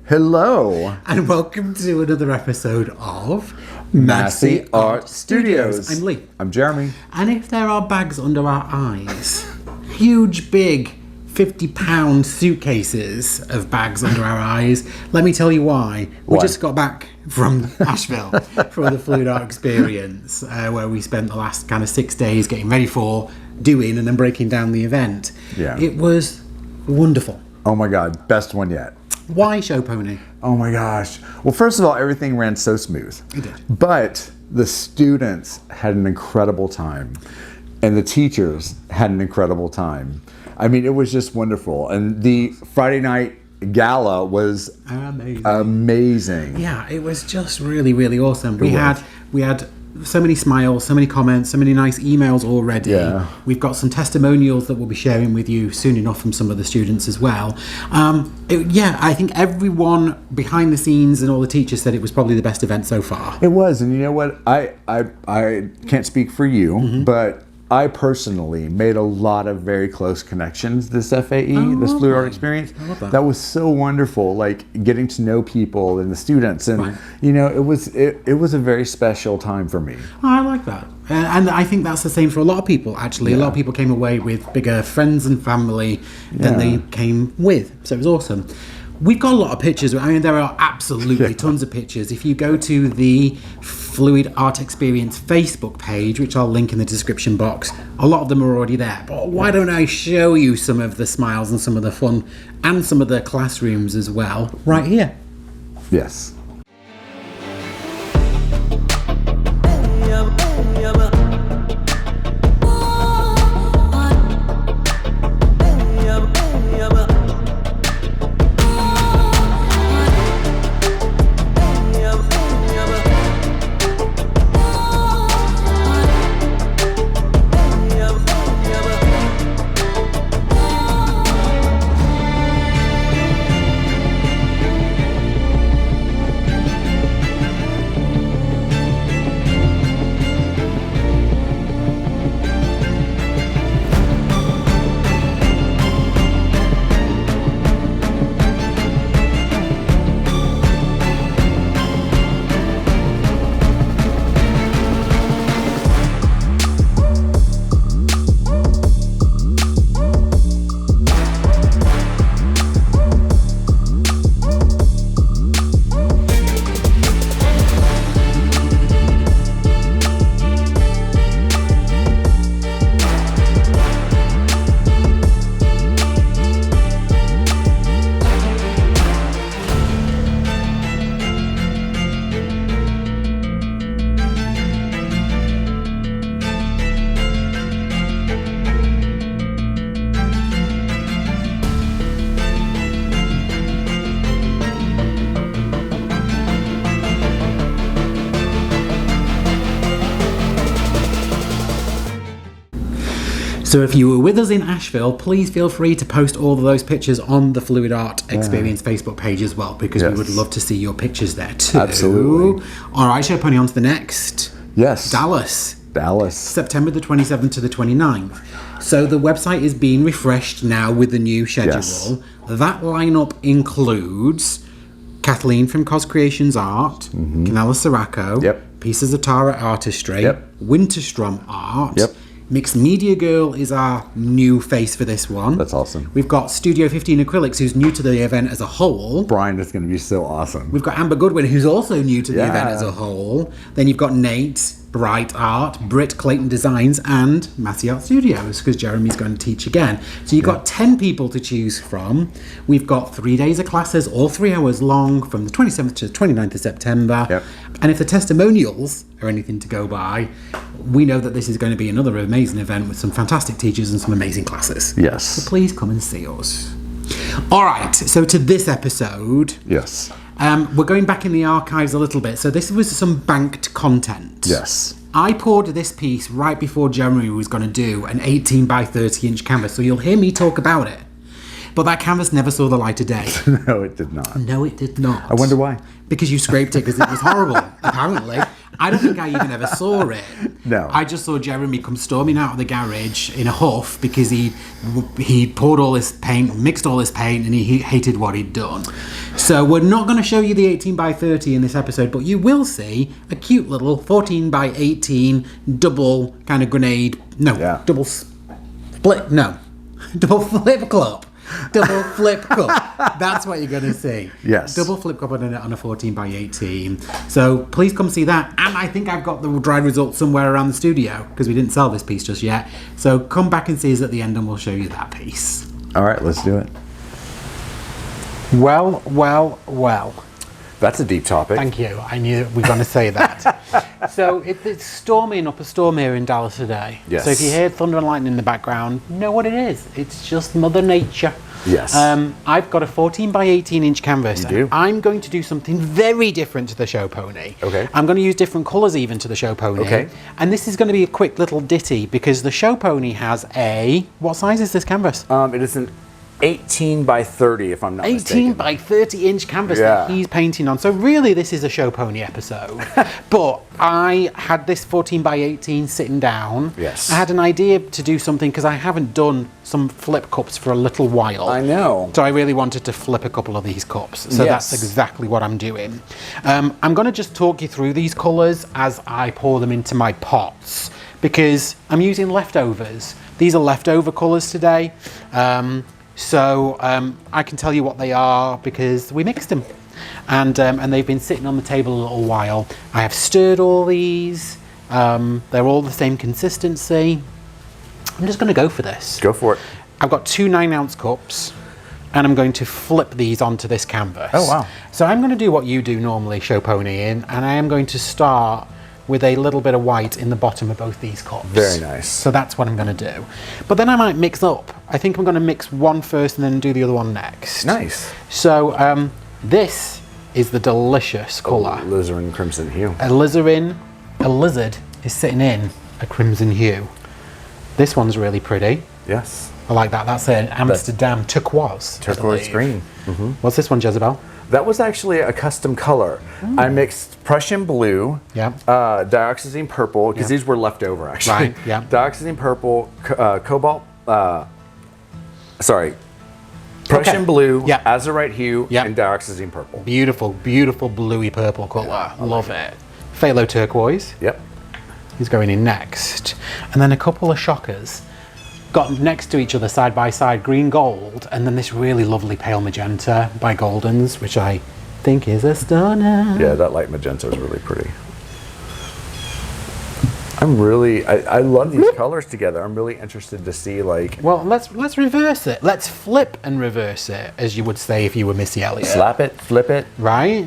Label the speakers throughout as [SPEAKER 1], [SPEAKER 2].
[SPEAKER 1] Hello.
[SPEAKER 2] And welcome to another episode of
[SPEAKER 1] Masse Art Studios.
[SPEAKER 2] I'm Lee.
[SPEAKER 1] I'm Jeremy.
[SPEAKER 2] And if there are bags under our eyes, huge, big, 50-pound suitcases of bags under our eyes, let me tell you why. We just got back from Asheville for the Fluid Art experience, where we spent the last kind of 6 days getting ready for, doing, and then breaking down the event.
[SPEAKER 1] Yeah.
[SPEAKER 2] It was wonderful.
[SPEAKER 1] Oh my God, best one yet.
[SPEAKER 2] Why Show Pony?
[SPEAKER 1] Oh my gosh. Well, first of all, everything ran so smooth.
[SPEAKER 2] It did.
[SPEAKER 1] But the students had an incredible time. And the teachers had an incredible time. I mean, it was just wonderful. And the Friday night gala was amazing.
[SPEAKER 2] Yeah, it was just really, really awesome. We had so many smiles, so many comments, so many nice emails already.
[SPEAKER 1] Yeah.
[SPEAKER 2] We've got some testimonials that we'll be sharing with you soon enough from some of the students as well. I think everyone behind the scenes and all the teachers said it was probably the best event so far.
[SPEAKER 1] It was, and you know what? I can't speak for you, but I personally made a lot of very close connections this FAE, this Fluid Art experience.
[SPEAKER 2] I love that.
[SPEAKER 1] That was so wonderful, like getting to know people and the students, and you know, it was a very special time for me.
[SPEAKER 2] Oh, I like that. And I think that's the same for a lot of people, actually. A lot of people came away with bigger friends and family than they came with. So it was awesome. We've got a lot of pictures. I mean, there are absolutely tons of pictures. If you go to the Fluid Art Experience Facebook page, which I'll link in the description box, a lot of them are already there. But why don't I show you some of the smiles and some of the fun and some of the classrooms as well right here?
[SPEAKER 1] Yes.
[SPEAKER 2] So if you were with us in Asheville, please feel free to post all of those pictures on the Fluid Art Experience Facebook page as well, because we would love to see your pictures there too.
[SPEAKER 1] Absolutely.
[SPEAKER 2] All right, Show Pony, on to the next.
[SPEAKER 1] Yes.
[SPEAKER 2] Dallas.
[SPEAKER 1] September
[SPEAKER 2] the 27th to the 29th. So the website is being refreshed now with the new schedule.
[SPEAKER 1] Yes.
[SPEAKER 2] That lineup includes Kathleen from Cos Creations Art, Canela Sirocco, Pieces of Tara Artistry, Winterstrom Art. Mixed Media Girl is our new face for this one.
[SPEAKER 1] That's awesome.
[SPEAKER 2] We've got Studio 15 Acrylics, who's new to the event as a whole.
[SPEAKER 1] Brian is going to be so awesome.
[SPEAKER 2] We've got Amber Goodwin, who's also new to the event as a whole. Then you've got Nate, Bright Art, Britt Clayton Designs, and Masse Art Studios, because Jeremy's going to teach again. So you've got 10 people to choose from. We've got 3 days of classes, all 3 hours long, from the 27th to the 29th of September. And if the testimonials are anything to go by, we know that this is going to be another amazing event with some fantastic teachers and some amazing classes.
[SPEAKER 1] Yes.
[SPEAKER 2] So please come and see us. All right, so to this episode.
[SPEAKER 1] Yes.
[SPEAKER 2] We're going back in the archives a little bit. So this was some banked content.
[SPEAKER 1] Yes.
[SPEAKER 2] I poured this piece right before Jeremy was going to do an 18 by 30 inch canvas. So you'll hear me talk about it. But that canvas never saw the light of day.
[SPEAKER 1] No, it did not.
[SPEAKER 2] No, it did not.
[SPEAKER 1] I wonder why.
[SPEAKER 2] Because you scraped it because it was horrible, apparently. I don't think I even ever saw it.
[SPEAKER 1] No.
[SPEAKER 2] I just saw Jeremy come storming out of the garage in a huff because he poured all this paint, mixed all this paint, and he hated what he'd done. So we're not going to show you the 18 by 30 in this episode, but you will see a cute little 14 by 18 double kind of grenade. No, double split. No, double flip cup. Double flip cup. That's what you're going to see.
[SPEAKER 1] Yes.
[SPEAKER 2] Double flip cup on a 14 by 18. So please come see that. And I think I've got the dry results somewhere around the studio because we didn't sell this piece just yet. So come back and see us at the end and we'll show you that piece.
[SPEAKER 1] All right, let's do it.
[SPEAKER 2] Well, well, well.
[SPEAKER 1] That's a deep topic.
[SPEAKER 2] Thank you. I knew we were going to say that. So it's storming up a storm here in Dallas today.
[SPEAKER 1] Yes.
[SPEAKER 2] So if you hear thunder and lightning in the background, you know what it is. It's just Mother Nature.
[SPEAKER 1] Yes.
[SPEAKER 2] I've got a 14 by 18 inch canvas.
[SPEAKER 1] You do?
[SPEAKER 2] I'm going to do something very different to the show pony.
[SPEAKER 1] Okay.
[SPEAKER 2] I'm going to use different colours even to the show pony.
[SPEAKER 1] Okay.
[SPEAKER 2] And this is going to be a quick little ditty because the show pony has what size is this canvas?
[SPEAKER 1] It is an 18 by 30, if I'm not
[SPEAKER 2] 18
[SPEAKER 1] mistaken.
[SPEAKER 2] by 30 inch canvas that he's painting on. So really this is a show pony episode. But I had this 14 by 18 sitting down.
[SPEAKER 1] Yes.
[SPEAKER 2] I had an idea to do something because I haven't done some flip cups for a little while.
[SPEAKER 1] I know.
[SPEAKER 2] So I really wanted to flip a couple of these cups. So that's exactly what I'm doing. I'm going to just talk you through these colours as I pour them into my pots because I'm using leftovers. These are leftover colours today. So I can tell you what they are because we mixed them and they've been sitting on the table a little while. I have stirred all these. They're all the same consistency. I'm just going to go for this.
[SPEAKER 1] Go for it.
[SPEAKER 2] I've got 2 9-ounce cups and I'm going to flip these onto this canvas.
[SPEAKER 1] Oh, wow.
[SPEAKER 2] So I'm going to do what you do normally, show pony in, and I am going to start with a little bit of white in the bottom of both these cups.
[SPEAKER 1] Very nice.
[SPEAKER 2] So that's what I'm going to do. But then I might mix up. I think I'm going to mix one first and then do the other one next.
[SPEAKER 1] Nice.
[SPEAKER 2] So this is the delicious colour.
[SPEAKER 1] Alizarin crimson hue.
[SPEAKER 2] A lizard is sitting in a crimson hue. This one's really pretty.
[SPEAKER 1] Yes.
[SPEAKER 2] I like that. That's an Amsterdam turquoise.
[SPEAKER 1] Turquoise green. Mm-hmm.
[SPEAKER 2] What's this one, Jezebel?
[SPEAKER 1] That was actually a custom color. I mixed Prussian blue, dioxazine purple, because these were left over actually.
[SPEAKER 2] Right, yeah.
[SPEAKER 1] Dioxazine purple, Prussian blue, azurite hue, and dioxazine purple.
[SPEAKER 2] Beautiful, beautiful bluey purple colour.
[SPEAKER 1] Yeah,
[SPEAKER 2] Love it. Phthalo turquoise.
[SPEAKER 1] Yep.
[SPEAKER 2] He's going in next. And then a couple of shockers. Got next to each other side by side, green gold, and then this really lovely pale magenta by Goldens, which I think is a stunner.
[SPEAKER 1] Yeah, that light magenta is really pretty. I love these colors together. I'm really interested to see like.
[SPEAKER 2] Well, let's reverse it. Let's flip and reverse it, as you would say if you were Missy Elliott.
[SPEAKER 1] Slap it, flip it.
[SPEAKER 2] Right?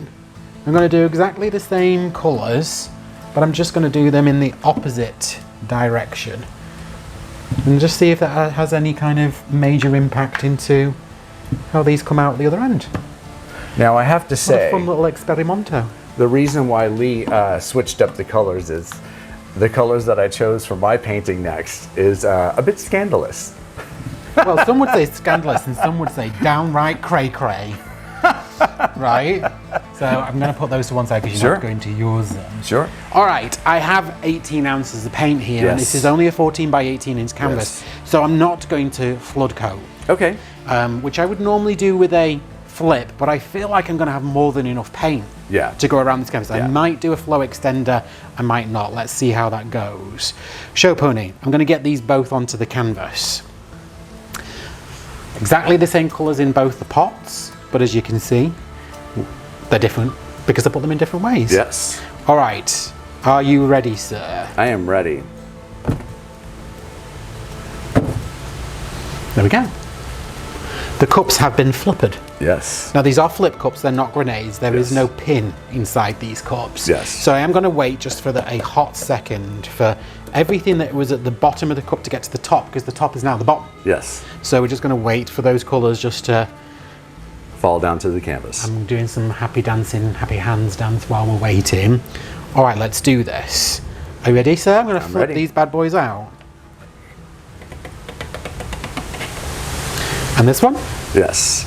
[SPEAKER 2] I'm going to do exactly the same colours, but I'm just going to do them in the opposite direction. And just see if that has any kind of major impact into how these come out the other end.
[SPEAKER 1] Now I have to say,
[SPEAKER 2] what a fun little experimento.
[SPEAKER 1] The reason why Lee switched up the colors is the colors that I chose for my painting next is a bit scandalous.
[SPEAKER 2] Well, some would say scandalous and some would say downright cray-cray. Right? So I'm going to put those to one side because you're not going to use them.
[SPEAKER 1] Sure.
[SPEAKER 2] All right, I have 18 ounces of paint here, and this is only a 14 by 18 inch canvas, so I'm not going to flood coat.
[SPEAKER 1] Okay.
[SPEAKER 2] Which I would normally do with a flip, but I feel like I'm going to have more than enough paint to go around this canvas. I might do a flow extender, I might not. Let's see how that goes. Show pony, I'm going to get these both onto the canvas. Exactly the same colours in both the pots, but as you can see, they're different because I put them in different ways.
[SPEAKER 1] Yes.
[SPEAKER 2] All right, are you ready, sir?
[SPEAKER 1] I am ready.
[SPEAKER 2] There we go. The cups have been flippered.
[SPEAKER 1] Yes.
[SPEAKER 2] Now these are flip cups, they're not grenades. There is no pin inside these cups.
[SPEAKER 1] Yes.
[SPEAKER 2] So I am going to wait just for a hot second for everything that was at the bottom of the cup to get to the top, because the top is now the bottom.
[SPEAKER 1] Yes.
[SPEAKER 2] So we're just going to wait for those colours just to
[SPEAKER 1] fall down to the canvas.
[SPEAKER 2] I'm doing some happy dancing, happy hands dance while we're waiting. All right, let's do this. Are you ready, sir? I'm going to flip these bad boys out. And this one?
[SPEAKER 1] Yes.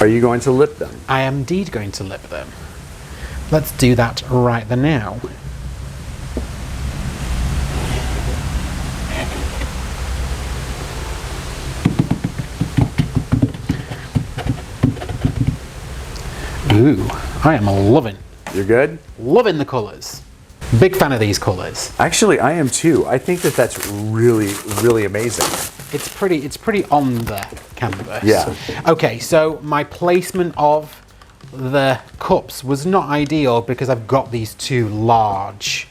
[SPEAKER 1] Are you going to lip them?
[SPEAKER 2] I am indeed going to lip them. let's do that right then now. Ooh, I am loving.
[SPEAKER 1] You're good?
[SPEAKER 2] Loving the colours. Big fan of these colours.
[SPEAKER 1] Actually, I am too. I think that that's really, really amazing.
[SPEAKER 2] It's pretty on the canvas.
[SPEAKER 1] Yeah.
[SPEAKER 2] Okay, so my placement of the cups was not ideal because I've got these two large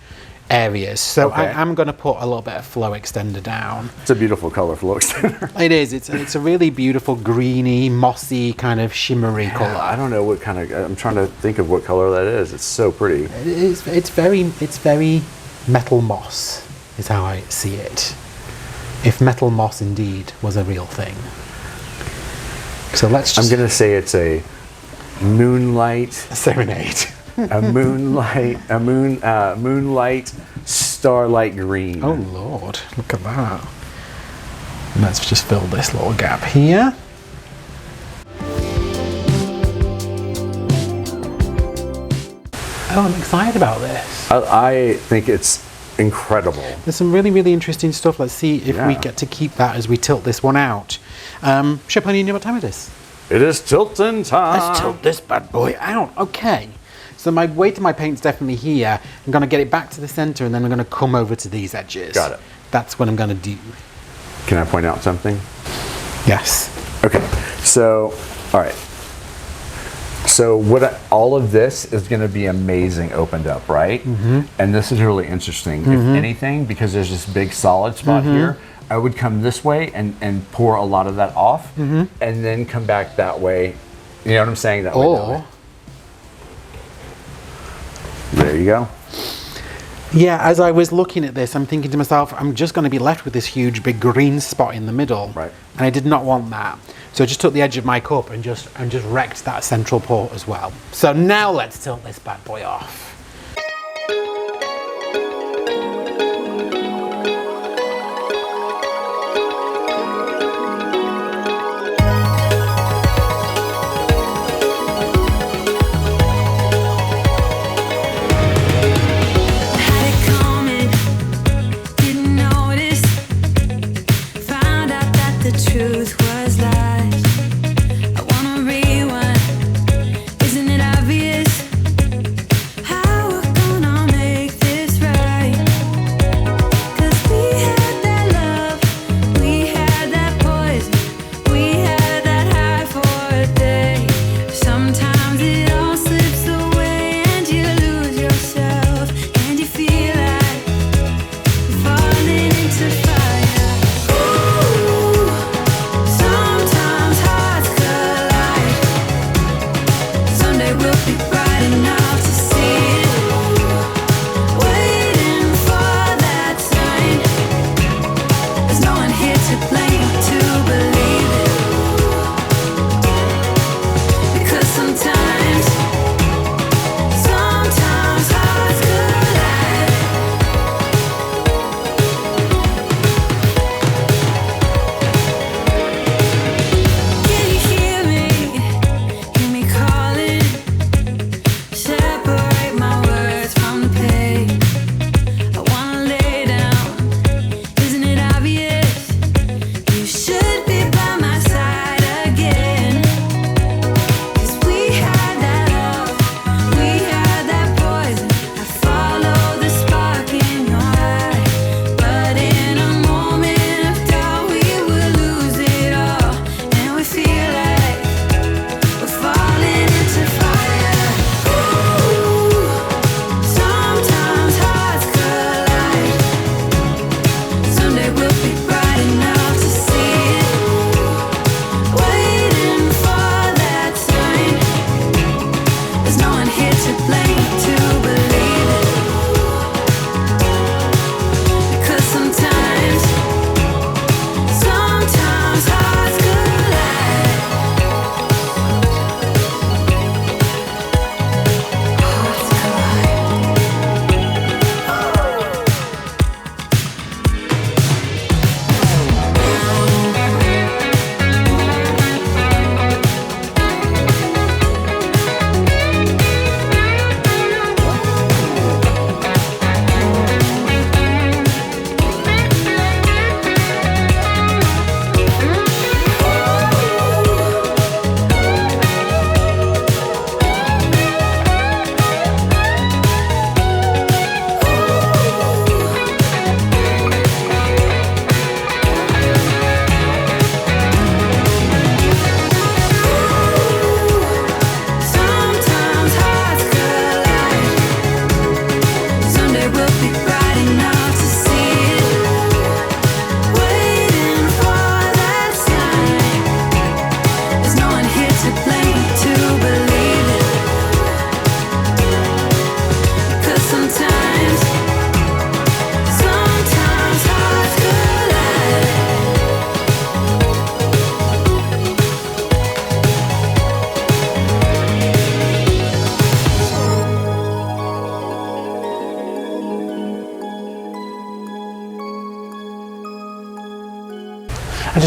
[SPEAKER 2] areas. So
[SPEAKER 1] Okay.
[SPEAKER 2] I am going to put a little bit of flow extender down.
[SPEAKER 1] It's a beautiful color flow extender.
[SPEAKER 2] It is. It's a really beautiful greeny, mossy kind of shimmery
[SPEAKER 1] I
[SPEAKER 2] colour.
[SPEAKER 1] don't know what kind of. I'm trying to think of what color that is. It's so pretty.
[SPEAKER 2] It's very metal moss is how I see it. If metal moss indeed was a real thing. So let's just.
[SPEAKER 1] I'm gonna say it's a moonlight.
[SPEAKER 2] serenade.
[SPEAKER 1] Moonlight starlight green.
[SPEAKER 2] Oh Lord, look at that. Let's just fill this little gap here. Oh, I'm excited about this.
[SPEAKER 1] I think it's incredible.
[SPEAKER 2] There's some really, really interesting stuff. Let's see if we
[SPEAKER 1] Yeah.
[SPEAKER 2] get to keep that as we tilt this one out. Champagne, you know what time it is?
[SPEAKER 1] It is tilting time.
[SPEAKER 2] Let's tilt this bad boy out. Okay. So my weight of my paint's definitely here. I'm going to get it back to the center and then I'm going to come over to these edges.
[SPEAKER 1] Got it.
[SPEAKER 2] That's what I'm going to do.
[SPEAKER 1] Can I point out something?
[SPEAKER 2] Yes.
[SPEAKER 1] Okay. So, all right. So all of this is going to be amazing opened up, right? Mm-hmm. And this is really interesting. If anything, because there's this big solid spot here, I would come this way and pour a lot of that off, and then come back that way. You know what I'm saying? That way. That way. There you go.
[SPEAKER 2] Yeah, as I was looking at this, I'm thinking to myself, I'm just going to be left with this huge big green spot in the middle.
[SPEAKER 1] Right.
[SPEAKER 2] And I did not want that. So I just took the edge of my cup and just wrecked that central port as well. So now let's tilt this bad boy off.
[SPEAKER 3] Truth was lies. I wanna rewind. Isn't it obvious? How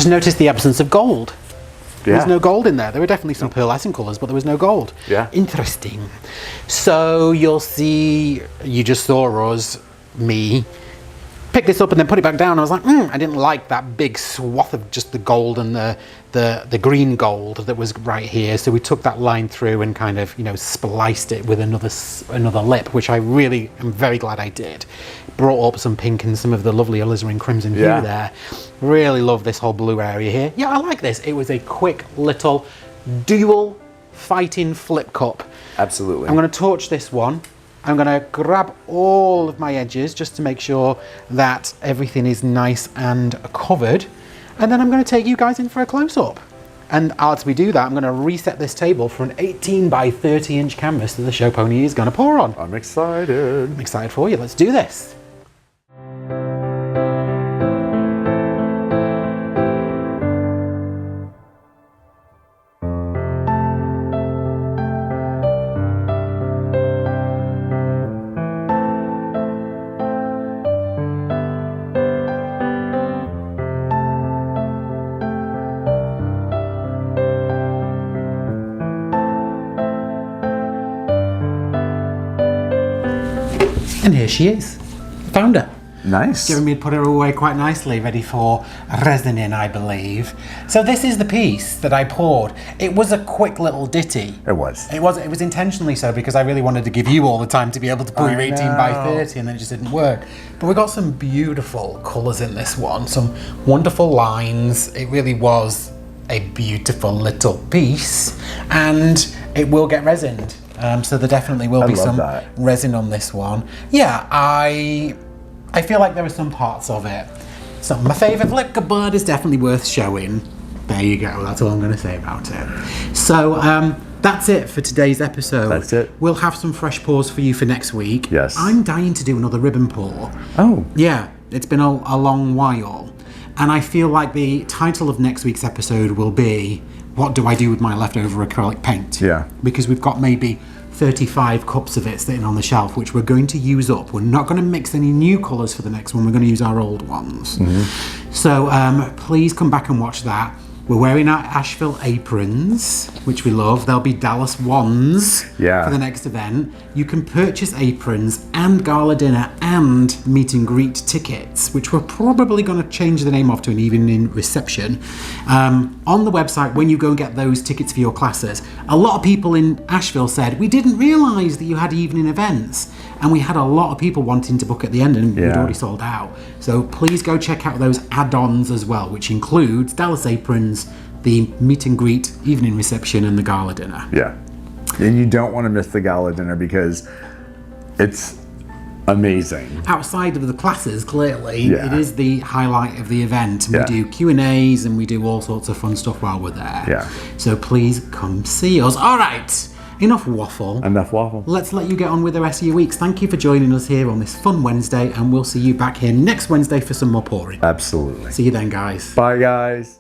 [SPEAKER 2] Just notice the absence of gold. There was
[SPEAKER 1] Yeah.
[SPEAKER 2] no gold in there. There were definitely some pearlescent colours, but there was no gold.
[SPEAKER 1] Yeah.
[SPEAKER 2] Interesting. So you'll see, you just saw me, pick this up and then put it back down. I was like, I didn't like that big swath of just the gold and the green gold that was right here. So we took that line through and kind of, spliced it with another lip, which I really am very glad I did. Brought up some pink and some of the lovely alizarin crimson hue there. Really love this whole blue area here. Yeah, I like this. It was a quick little dual fighting flip cup.
[SPEAKER 1] Absolutely.
[SPEAKER 2] I'm going to torch this one. I'm going to grab all of my edges just to make sure that everything is nice and covered. And then I'm going to take you guys in for a close-up. And as we do that, I'm going to reset this table for an 18 by 30 inch canvas that the show pony is going to pour on.
[SPEAKER 1] I'm excited.
[SPEAKER 2] I'm excited for you. Let's do this. And here she is. Found her.
[SPEAKER 1] Nice.
[SPEAKER 2] Giving me to put her away quite nicely, ready for resining, I believe. So this is the piece that I poured. It was a quick little ditty.
[SPEAKER 1] It was.
[SPEAKER 2] It was intentionally so because I really wanted to give you all the time to be able to pour your 18 by 30 and then it just didn't work. But we got some beautiful colours in this one, some wonderful lines. It really was a beautiful little piece and it will get resined. So there definitely will be some resin on this one. Yeah, I feel like there are some parts of it. So my favourite liquor bud is definitely worth showing. There you go, that's all I'm going to say about it. So that's it for today's episode.
[SPEAKER 1] That's it.
[SPEAKER 2] We'll have some fresh pours for you for next week.
[SPEAKER 1] Yes.
[SPEAKER 2] I'm dying to do another ribbon pour.
[SPEAKER 1] Oh.
[SPEAKER 2] Yeah, it's been a long while. And I feel like the title of next week's episode will be, what do I do with my leftover acrylic paint?
[SPEAKER 1] Yeah.
[SPEAKER 2] Because we've got maybe 35 cups of it sitting on the shelf, which we're going to use up. We're not going to mix any new colours for the next one. We're going to use our old ones. So please come back and watch that. We're wearing our Asheville aprons, which we love. There'll be Dallas ones for the next event. You can purchase aprons and gala dinner and meet and greet tickets, which we're probably going to change the name of to an evening reception. On the website, when you go and get those tickets for your classes, a lot of people in Asheville said, we didn't realise that you had evening events. And we had a lot of people wanting to book at the end and we'd already sold out. So please go check out those add-ons as well, which includes Dallas aprons, the meet and greet, evening reception and the gala dinner.
[SPEAKER 1] Yeah. And you don't want to miss the gala dinner because it's amazing.
[SPEAKER 2] Outside of the classes, clearly, it is the highlight of the event. And we do Q&As and we do all sorts of fun stuff while we're there.
[SPEAKER 1] Yeah.
[SPEAKER 2] So please come see us. All right. Enough waffle.
[SPEAKER 1] Enough waffle.
[SPEAKER 2] Let's let you get on with the rest of your weeks. Thank you for joining us here on this fun Wednesday, and we'll see you back here next Wednesday for some more pouring.
[SPEAKER 1] Absolutely.
[SPEAKER 2] See you then, guys.
[SPEAKER 1] Bye, guys.